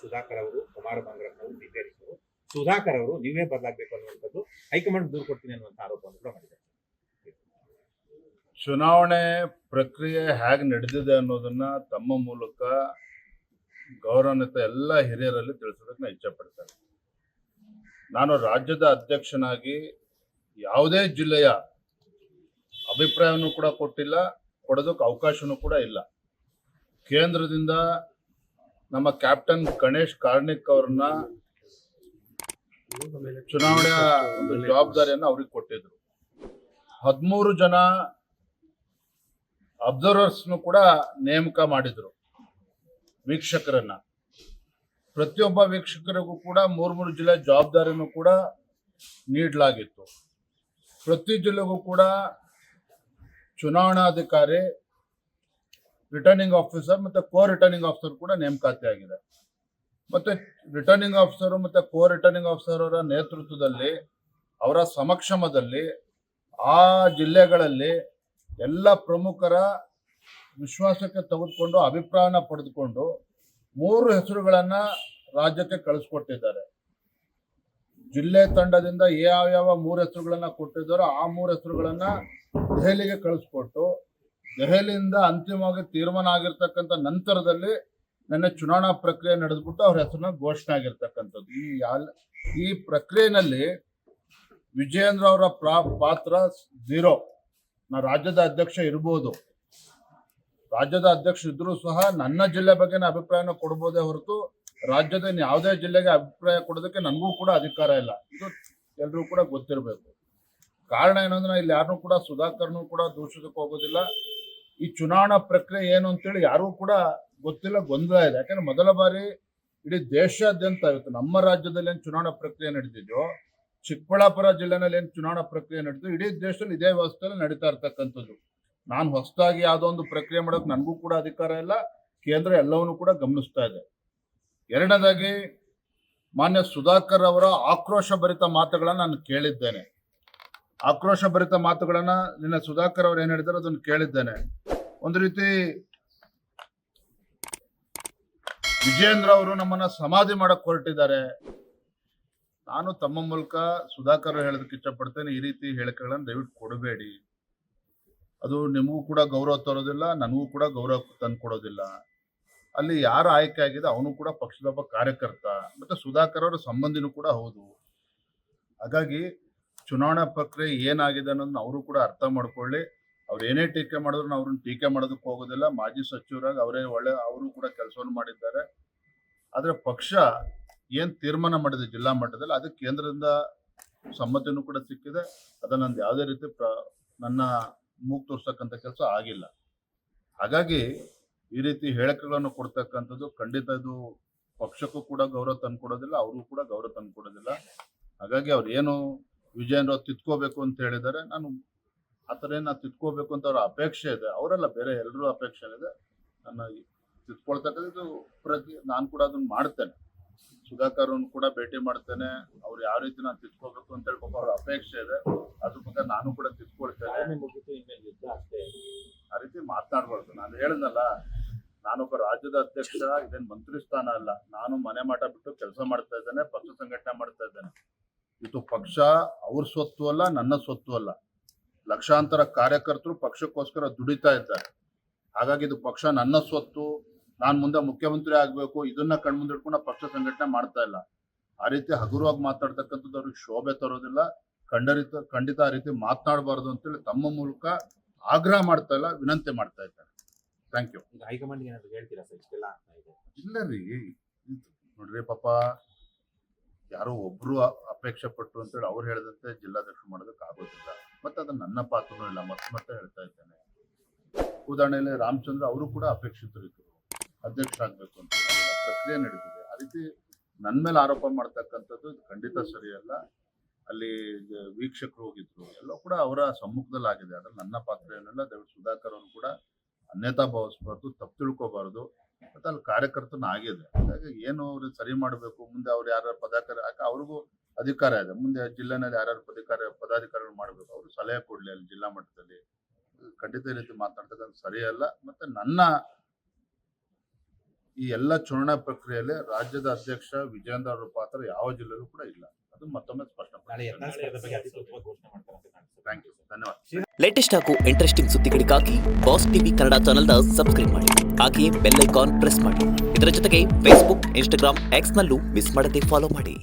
ಸುಧಾಕರ್ ಅವರು, ಕುಮಾರ ಬಂಗಾರಪ್ಪ ಅವರು, ಡಿಟೇರಿಸರು, ಸುಧಾಕರ್ ಅವರು ನೀವೇ ಬದಲಾಗಬೇಕು ಅನ್ನುವಂಥದ್ದು ಹೈಕಮಾಂಡ್ ದೂರು ಕೊಡ್ತೀನಿ ಅನ್ನುವಂಥ ಆರೋಪವನ್ನು ಕೂಡ ಮಾಡಿದ್ದಾರೆ. ಚುನಾವಣೆ ಪ್ರಕ್ರಿಯೆ ಹೇಗೆ ನಡೆದಿದೆ ಅನ್ನೋದನ್ನ ತಮ್ಮ ಮೂಲಕ ಗೌರವಾನ್ವಿತ ಎಲ್ಲ ಹಿರಿಯರಲ್ಲಿ ತಿಳಿಸೋದಕ್ಕೆ ನಾನು ಇಚ್ಛೆ ಪಡ್ತೇನೆ. ನಾನು ರಾಜ್ಯದ ಅಧ್ಯಕ್ಷನಾಗಿ ಯಾವುದೇ ಜಿಲ್ಲೆಯ ಅಭಿಪ್ರಾಯವನ್ನು ಕೂಡ ಕೊಟ್ಟಿಲ್ಲ, ಕೊಡೋದಕ್ಕೆ ಅವಕಾಶನೂ ಕೂಡ ಇಲ್ಲ. ಕೇಂದ್ರದಿಂದ ನಮ್ಮ ಕ್ಯಾಪ್ಟನ್ ಗಣೇಶ್ ಕಾರ್ಣಿಕ್ ಅವ್ರನ್ನ ಚುನಾವಣೆಯ ಒಂದು ಜವಾಬ್ದಾರಿಯನ್ನು ಅವ್ರಿಗೆ ಕೊಟ್ಟಿದ್ರು. 13 ಜನ ಅಬ್ಸರ್ವರ್ಸ್ನು ಕೂಡ ನೇಮಕ ಮಾಡಿದ್ರು, ವೀಕ್ಷಕರನ್ನ. ಪ್ರತಿಯೊಬ್ಬ ವೀಕ್ಷಕರಿಗೂ ಕೂಡ 3 ಜಿಲ್ಲೆ ಜವಾಬ್ದಾರಿಯನ್ನು ಕೂಡ ನೀಡಲಾಗಿತ್ತು. ಪ್ರತಿ ಜಿಲ್ಲೆಗೂ ಕೂಡ ಚುನಾವಣಾಧಿಕಾರಿ, ರಿಟರ್ನಿಂಗ್ ಆಫೀಸರ್ ಮತ್ತು ಕೋ ರಿಟರ್ನಿಂಗ್ ಆಫೀಸರ್ ಕೂಡ ನೇಮಕಾತಿ ಆಗಿದೆ. ಮತ್ತೆ ರಿಟರ್ನಿಂಗ್ ಆಫೀಸರ್ ಮತ್ತು ಕೋ ರಿಟರ್ನಿಂಗ್ ಆಫೀಸರ್ ಅವರ ನೇತೃತ್ವದಲ್ಲಿ, ಅವರ ಸಮಕ್ಷಮದಲ್ಲಿ ಆ ಜಿಲ್ಲೆಗಳಲ್ಲಿ ಎಲ್ಲ ಪ್ರಮುಖರ ವಿಶ್ವಾಸಕ್ಕೆ ತೆಗೆದುಕೊಂಡು ಅಭಿಪ್ರಾಯನ ಪಡೆದುಕೊಂಡು 3 ಹೆಸರುಗಳನ್ನ ರಾಜ್ಯಕ್ಕೆ ಕಳಿಸ್ಕೊಟ್ಟಿದ್ದಾರೆ. ಜಿಲ್ಲೆ ತಂಡದಿಂದ ಯಾವ 3 ಹೆಸರುಗಳನ್ನ ಕೊಟ್ಟಿದ್ದಾರೋ ಆ 3 ಹೆಸರುಗಳನ್ನ ದೆಹಲಿಗೆ ಕಳಿಸ್ಕೊಟ್ಟು, ದೆಹಲಿಯಿಂದ ಅಂತಿಮವಾಗಿ ತೀರ್ಮಾನ ಆಗಿರ್ತಕ್ಕಂಥ ನಂತರದಲ್ಲಿ ನನ್ನ ಚುನಾವಣಾ ಪ್ರಕ್ರಿಯೆ ನಡೆದ್ಬಿಟ್ಟು ಅವ್ರ ಹೆಸರನ್ನ ಘೋಷಣೆ ಆಗಿರ್ತಕ್ಕಂಥದ್ದು. ಈ ಪ್ರಕ್ರಿಯೆಯಲ್ಲಿ ವಿಜಯೇಂದ್ರ ಅವರ ಪಾತ್ರ 0. ನಾ ರಾಜ್ಯದ ಅಧ್ಯಕ್ಷ ಇರ್ಬೋದು, ರಾಜ್ಯದ ಅಧ್ಯಕ್ಷ ಇದ್ರೂ ಸಹ ನನ್ನ ಜಿಲ್ಲೆ ಬಗ್ಗೆ ಅಭಿಪ್ರಾಯನ ಕೊಡ್ಬೋದೇ ಹೊರತು ರಾಜ್ಯದ ಯಾವುದೇ ಜಿಲ್ಲೆಗೆ ಅಭಿಪ್ರಾಯ ಕೊಡೋದಕ್ಕೆ ನನಗೂ ಕೂಡ ಅಧಿಕಾರ ಇಲ್ಲ. ಇದು ಎಲ್ರಿಗೂ ಕೂಡ ಗೊತ್ತಿರಬೇಕು. ಕಾರಣ ಏನಂದ್ರೆ ಇಲ್ಲಿ ಯಾರನ್ನೂ ಕೂಡ ಸುಧಾಕರ್ನೂ ಕೂಡ ದೂಷಿಸಕ್ಕೆ ಹೋಗೋದಿಲ್ಲ. ಈ ಚುನಾವಣಾ ಪ್ರಕ್ರಿಯೆ ಏನು ಅಂತೇಳಿ ಯಾರಿಗೂ ಕೂಡ ಗೊತ್ತಿಲ್ಲ, ಗೊಂದಲ ಇದೆ. ಯಾಕಂದ್ರೆ ಮೊದಲ ಬಾರಿ ಇಡೀ ದೇಶಾದ್ಯಂತ ಇವತ್ತು ನಮ್ಮ ರಾಜ್ಯದಲ್ಲಿ ಏನು ಚುನಾವಣಾ ಪ್ರಕ್ರಿಯೆ ನಡೆದಿದೆಯೋ, ಚಿಕ್ಕಬಳ್ಳಾಪುರ ಜಿಲ್ಲೆನಲ್ಲಿ ಏನು ಚುನಾವಣಾ ಪ್ರಕ್ರಿಯೆ ನಡೆದಿದೆ, ಇಡೀ ದೇಶದಲ್ಲಿ ಇದೇ ವ್ಯವಸ್ಥೆಯಲ್ಲಿ ನಡೀತಾ ಇರ್ತಕ್ಕಂಥದ್ದು. ನಾನು ಹೊಸದಾಗಿ ಯಾವುದೋ ಒಂದು ಪ್ರಕ್ರಿಯೆ ಮಾಡೋಕೆ ನನಗೂ ಕೂಡ ಅಧಿಕಾರ ಇಲ್ಲ, ಕೇಂದ್ರ ಎಲ್ಲವನ್ನೂ ಕೂಡ ಗಮನಿಸ್ತಾ ಇದೆ. ಎರಡನೇದಾಗಿ ಮಾನ್ಯ ಸುಧಾಕರ್ ಅವರ ಆಕ್ರೋಶ ಭರಿತ ಮಾತುಗಳನ್ನ ನಾನು ಕೇಳಿದ್ದೇನೆ. ಆಕ್ರೋಶ ಭರಿತ ಮಾತುಗಳನ್ನ ನಿನ್ನೆ ಸುಧಾಕರ್ ಅವರು ಏನ್ ಹೇಳಿದಾರೆ ಅದನ್ನು ಕೇಳಿದ್ದೇನೆ. ಒಂದು ರೀತಿ ವಿಜಯೇಂದ್ರ ಅವರು ನಮ್ಮನ್ನ ಸಮಾಧಿ ಮಾಡಕ್ ಹೊರಟಿದ್ದಾರೆ. ನಾನು ತಮ್ಮ ಮೂಲಕ ಸುಧಾಕರ್ ಹೇಳೋದಕ್ಕೆ ಇಷ್ಟಪಡ್ತೇನೆ, ಈ ರೀತಿ ಹೇಳಿಕೆಗಳನ್ನು ದಯವಿಟ್ಟು ಕೊಡಬೇಡಿ. ಅದು ನಿಮಗೂ ಕೂಡ ಗೌರವ ತರೋದಿಲ್ಲ, ನನಗೂ ಕೂಡ ಗೌರವ ತಂದ್ಕೊಡೋದಿಲ್ಲ. ಅಲ್ಲಿ ಯಾರು ಆಯ್ಕೆ ಆಗಿದೆ ಅವನು ಕೂಡ ಪಕ್ಷದ ಒಬ್ಬ ಕಾರ್ಯಕರ್ತ, ಮತ್ತೆ ಸುಧಾಕರ್ ಅವರ ಸಂಬಂಧಿನೂ ಕೂಡ ಹೌದು. ಹಾಗಾಗಿ ಚುನಾವಣಾ ಪ್ರಕ್ರಿಯೆ ಏನಾಗಿದೆ ಅನ್ನೋದನ್ನ ಅವರು ಕೂಡ ಅರ್ಥ ಮಾಡ್ಕೊಳ್ಳಿ. ಅವ್ರು ಏನೇ ಟೀಕೆ ಮಾಡಿದ್ರು ನಾವು ಅವ್ರನ್ನ ಟೀಕೆ ಮಾಡೋದಕ್ಕೆ ಹೋಗೋದಿಲ್ಲ. ಮಾಜಿ ಸಚಿವರಾಗಿ ಅವರು ಕೂಡ ಕೆಲಸವನ್ನು ಮಾಡಿದ್ದಾರೆ. ಆದ್ರೆ ಪಕ್ಷ ಏನ್ ತೀರ್ಮಾನ ಮಾಡಿದೆ ಜಿಲ್ಲಾ ಮಟ್ಟದಲ್ಲಿ, ಅದಕ್ಕೆ ಕೇಂದ್ರದಿಂದ ಸಮ್ಮತಿನೂ ಕೂಡ ಸಿಕ್ಕಿದೆ. ಅದನ್ನ ನಂದು ಯಾವುದೇ ರೀತಿ ನನ್ನ ಮೂಗು ತೋರ್ಸಕ್ಕಂತ ಕೆಲಸ ಆಗಿಲ್ಲ. ಹಾಗಾಗಿ ಈ ರೀತಿ ಹೇಳಿಕೆಗಳನ್ನು ಕೊಡ್ತಕ್ಕಂಥದ್ದು ಖಂಡಿತ ಇದು ಪಕ್ಷಕ್ಕೂ ಕೂಡ ಗೌರವ ತಂದ್ಕೊಡೋದಿಲ್ಲ, ಅವ್ರಿಗೂ ಕೂಡ ಗೌರವ ತಂದ್ಕೊಡೋದಿಲ್ಲ. ಹಾಗಾಗಿ ಅವ್ರು ಏನು ವಿಜಯೇಂದ್ರ ತಿದ್ಕೋಬೇಕು ಅಂತ ಹೇಳಿದ್ದಾರೆ, ನಾನು ಆ ಥರ ಏನು ತಿದ್ಕೋಬೇಕು ಅಂತ ಅವ್ರ ಅಪೇಕ್ಷೆ ಇದೆ, ಅವರೆಲ್ಲ ಬೇರೆ ಎಲ್ಲರೂ ಅಪೇಕ್ಷೆ ಇದೆ. ನನ್ನ ತಿದ್ಕೊಳ್ತಕ್ಕಂಥದ್ದು ನಾನು ಕೂಡ ಅದನ್ನ ಮಾಡ್ತೇನೆ. ಸುಧಾಕರ್ ಕೂಡ ಭೇಟಿ ಮಾಡ್ತೇನೆ. ಅವ್ರು ಯಾವ ರೀತಿ ನಾನು ತಿದ್ಕೋಬೇಕು ಅಂತ ಹೇಳಿ ಅವ್ರ ಅಪೇಕ್ಷೆ ಇದೆ, ಅದ್ರ ಬಗ್ಗೆ ನಾನು ಕೂಡ ತಿದ್ಕೊಳ್ತೇನೆ. ಆ ರೀತಿ ಮಾತನಾಡ್ಬಾರ್ದು. ನಾನು ಹೇಳಿದ್ನಲ್ಲ, ನಾನೊಬ್ಬ ರಾಜ್ಯದ ಅಧ್ಯಕ್ಷ, ಇದೇನು ಮಂತ್ರಿ ಸ್ಥಾನ ಅಲ್ಲ. ನಾನು ಮನೆ ಮಾಟ ಬಿಟ್ಟು ಕೆಲಸ ಮಾಡ್ತಾ ಇದ್ದೇನೆ, ಪಕ್ಷ ಸಂಘಟನೆ ಮಾಡ್ತಾ ಇದ್ದೇನೆ. ಇದು ಪಕ್ಷ ಅವ್ರ ಸ್ವತ್ತು ಅಲ್ಲ, ನನ್ನ ಸ್ವತ್ತು ಅಲ್ಲ. ಲಕ್ಷಾಂತರ ಕಾರ್ಯಕರ್ತರು ಪಕ್ಷಕ್ಕೋಸ್ಕರ ದುಡಿತಾ ಇದ್ದಾರೆ. ಹಾಗಾಗಿ ಇದು ಪಕ್ಷ ನನ್ನ ಸ್ವತ್ತು, ನಾನು ಮುಂದೆ ಮುಖ್ಯಮಂತ್ರಿ ಆಗ್ಬೇಕು, ಇದನ್ನ ಕಣ್ಮುಂದಿಟ್ಕೊಂಡು ಪಕ್ಷ ಸಂಘಟನೆ ಮಾಡ್ತಾ ಇಲ್ಲ. ಆ ರೀತಿ ಹಗುರವಾಗಿ ಮಾತಾಡ್ತಕ್ಕಂಥದ್ದು ಅವ್ರಿಗೆ ಶೋಭೆ ತರೋದಿಲ್ಲ. ಖಂಡಿತ ಆ ರೀತಿ ಮಾತನಾಡಬಾರ್ದು ಅಂತೇಳಿ ತಮ್ಮ ಮೂಲಕ ಆಗ್ರಹ ಮಾಡ್ತಾ ಇಲ್ಲ, ವಿನಂತಿ ಮಾಡ್ತಾ ಇದ್ದಾರೆ. Thank you. ಹೈಕಮಾಂಡ್ ಏನಾದ್ರು ಹೇಳ್ತೀರಾ ಸರ್? ಇಷ್ಟೆಲ್ಲ ಆಗ್ತಾ ಇದೆ. ಇಲ್ಲ ರೀ, ನೋಡ್ರಿ ಪಾಪ ಯಾರೋ ಒಬ್ರು ಅಪೇಕ್ಷೆ ಪಟ್ರು ಅಂತೇಳಿ ಅವ್ರು ಹೇಳಿದಂತೆ ಜಿಲ್ಲಾಧ್ಯಕ್ಷರು ಮಾಡೋದಕ್ಕೆ ಆಗೋದಿಲ್ಲ. ಮತ್ತೆ ಅದು ನನ್ನ ಪಾತ್ರನೂ ಇಲ್ಲ, ಮತ್ತೆ ಹೇಳ್ತಾ ಇದ್ದೇನೆ. ಉದಾಹರಣೆಯಲ್ಲಿ ರಾಮಚಂದ್ರ ಅವರು ಕೂಡ ಅಪೇಕ್ಷಿತರಿದ್ದರು, ಅಧ್ಯಕ್ಷ ಆಗ್ಬೇಕು ಅಂತ ಪ್ರಕ್ರಿಯೆ ನಡೆದಿದೆ. ಆ ರೀತಿ ನನ್ನ ಮೇಲೆ ಆರೋಪ ಮಾಡ್ತಕ್ಕಂಥದ್ದು ಇದು ಖಂಡಿತ ಸರಿಯಲ್ಲ. ಅಲ್ಲಿ ವೀಕ್ಷಕರು ಹೋಗಿದ್ರು, ಎಲ್ಲ ಕೂಡ ಅವರ ಸಮ್ಮುಖದಲ್ಲಿ ಆಗಿದೆ. ಅದ್ರಲ್ಲಿ ನನ್ನ ಪಾತ್ರ ಏನಿಲ್ಲ. ದಯವಿಟ್ಟು ಸುಧಾಕರ್ ಅವರು ಕೂಡ ಅನ್ಯತಾ ಭಾವಿಸಬಾರ್ದು, ತಪ್ಪು ತಿಳ್ಕೊಬಾರ್ದು. ಮತ್ತೆ ಅಲ್ಲಿ ಕಾರ್ಯಕರ್ತನ ಆಗಿದೆ. ಹಾಗಾಗಿ ಏನು ಅವ್ರು ಸರಿ ಮಾಡಬೇಕು, ಮುಂದೆ ಅವ್ರು ಯಾರು ಅವ್ರಿಗೂ ಅಧಿಕಾರ ಇದೆ. ಮುಂದೆ ಜಿಲ್ಲೆನಲ್ಲಿ ಯಾರ್ಯಾರು ಪದಾಧಿಕಾರಿಗಳು ಮಾಡಬೇಕು, ಅವರು ಸಲಹೆ ಕೊಡ್ಲಿ ಅಲ್ಲಿ ಜಿಲ್ಲಾ ಮಟ್ಟದಲ್ಲಿ. ಖಂಡಿತ ಈ ರೀತಿ ಮಾತನಾಡ್ತಕ್ಕಂಥ ಸರಿಯಲ್ಲ. ಮತ್ತೆ ನನ್ನ ಈ ಎಲ್ಲ ಚುನಾವಣಾ ಪ್ರಕ್ರಿಯೆಯಲ್ಲಿ ರಾಜ್ಯದ ಅಧ್ಯಕ್ಷ ವಿಜೇಂದ್ರ ಅವರ ಪಾತ್ರ ಯಾವ ಜಿಲ್ಲೆಯಲ್ಲೂ ಕೂಡ ಇಲ್ಲ. ಅದು ಮತ್ತೊಮ್ಮೆ ನಾಳೆ ಸ್ಪಷ್ಟಪಡಿಸಿದ್ದಾರೆ. ಯತ್ನಾಳ್ ಸ್ಪರ್ಧೆ ಬಗ್ಗೆ ಅಧಿಕೃತವಾಗಿ ಘೋಷಣೆ ಮಾಡ್ತಾರೆ ಅಂತ ಕಾಣಿಸುತ್ತೆ. ಥ್ಯಾಂಕ್ ಯು, ಧನ್ಯವಾದ. ಲೇಟೆಸ್ಟ್ ಹಾಗೂ ಇಂಟ್ರೆಸ್ಟಿಂಗ್ ಸುದ್ದಿಗಳಿಗಾಗಿ ಬಾಸ್ ಟಿವಿ ಕನ್ನಡ ಚಾನೆಲ್ನ ಸಬ್ಸ್ಕ್ರೈಬ್ ಮಾಡಿ. ಹಾಗೆಯೇ ಬೆಲ್ ಐಕಾನ್ ಪ್ರೆಸ್ ಮಾಡಿ. ಇದರ ಜೊತೆಗೆ ಫೇಸ್ಬುಕ್, ಇನ್ಸ್ಟಾಗ್ರಾಮ್, ಎಕ್ಸ್ ನಲ್ಲೂ ಮಿಸ್ ಮಾಡದೆ ಫಾಲೋ ಮಾಡಿ.